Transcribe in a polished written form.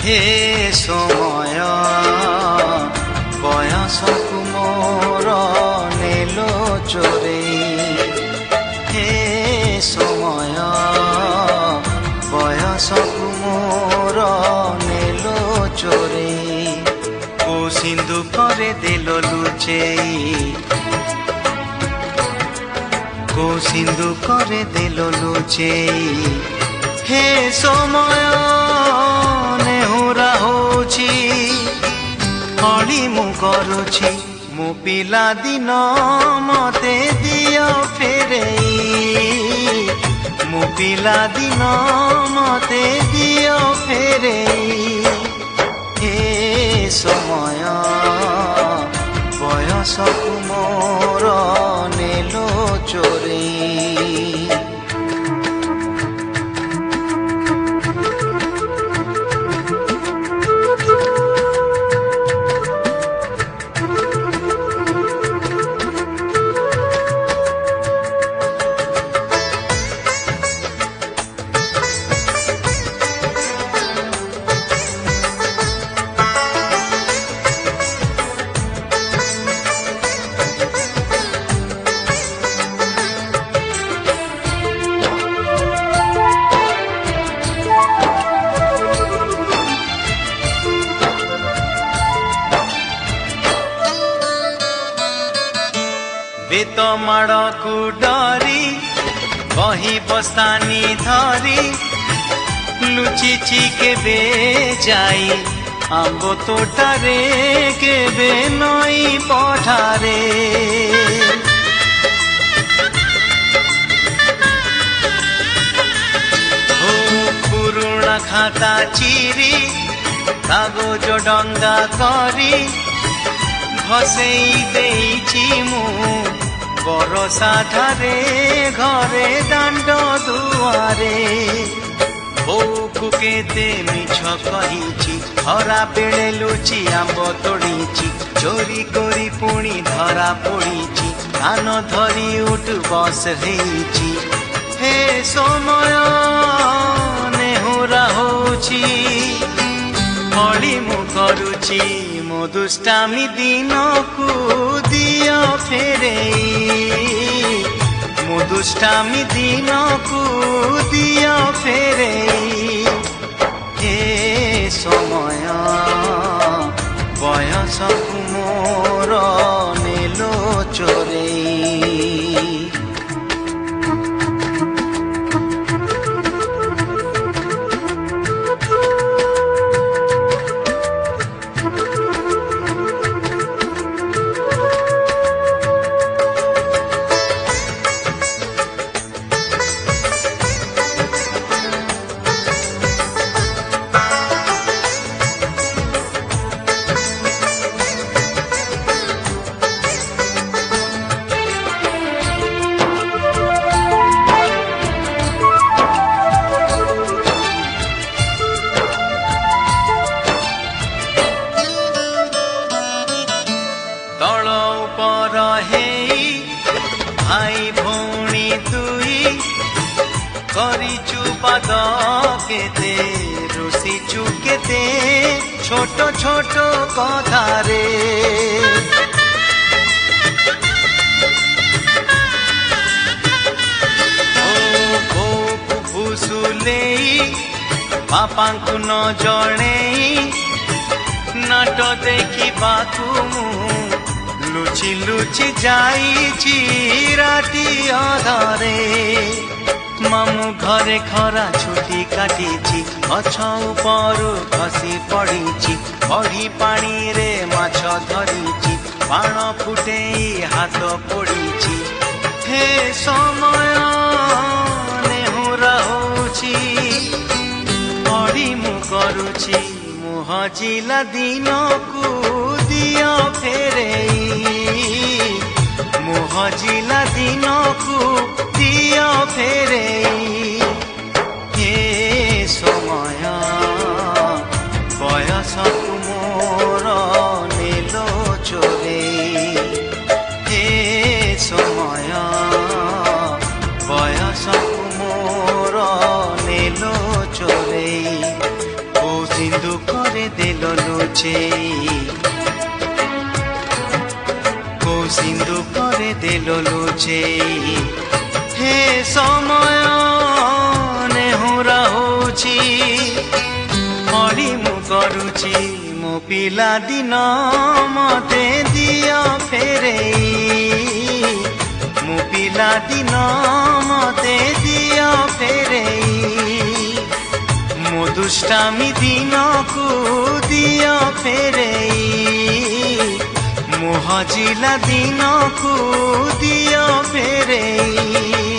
हे समय बयसकु मोर नेलो चोरे हे समय बयसकु मोर नेलो चोरे को सिंधु करे देलो लुचेई को सिंधु करे देलो लुचेई हे समय नेहुरा होछि हली मु करुछि मु पिला दिन मते दियो फेरेई मु पिला दिन मते दियो फेरेई हे समय बयसकु मोर नेलो चोरे बेत माड़ को डरी बही बस्तानी धरी लुचिची केबे जाई आंबो तोटारे केबे नई पठारे ओ पुरुणा खाता चिरी कागज डंगा करी भसेई देइछि मु बरसा धारे घरे दांड दुआरे बोकु केते मिछ कहिछि हरा बेले लुचि आंब तोड़िछि चोरी करी पुणी धरा पड़िछि कान धरी उठ बस हेइछि हे समय नेहुरा होछि हली मु करुछि मो दुष्टामी दिन को दियो फेरेई मो दुष्टामी दिन को दियो फेरेई हे समय बयसकु मोर नेलो चोरेई भाई भौणी दुई करिचु पाद केते रुसिचु केते छोट छोट कथारे ओ बोकु भुसुलेई बापांकु न जणेई नाट देखी बाकु मु लुचि लुचि जाइछि राति अधारे मामु घरे खरा छुटी काटिछि गछ उपरु खसी पड़िछि बढी पानी रे माछ धरिछि बाण फुटेई हाथ पड़िछि हे समय नेहुरा होछि बढी मु करुछि मुह जिला दिन को दियो फेरेई मुह जिला दिन को दियो फेरेई हे समय बयसकु मोर नेलो चोरे हे समय बयसकु मोर नेलो चोरे ओ सिंधु ଲୁଚେଇ କୋଉ ସିନ୍ଦୁକରେ ଦେଲ ଲୁଚେଇ ହେ ସମୟ ନେହୁରା ହଉଛି ଅଳି ମୁଁ କରୁଛି ମୋ ପିଲା ଦିନ ମତେ ଦିଅ ଫେରେଇ ମୋ ପିଲା ଦିନ ମତେ ଦିଅ ଫେରେଇ ମୋ ଦୁଷ୍ଟାମି ଦିନକୁ ଦିଅ ଫେରେଇ ମୋ ହଜିଲା ଦିନକୁ ଦିଅ ଫେରେଇ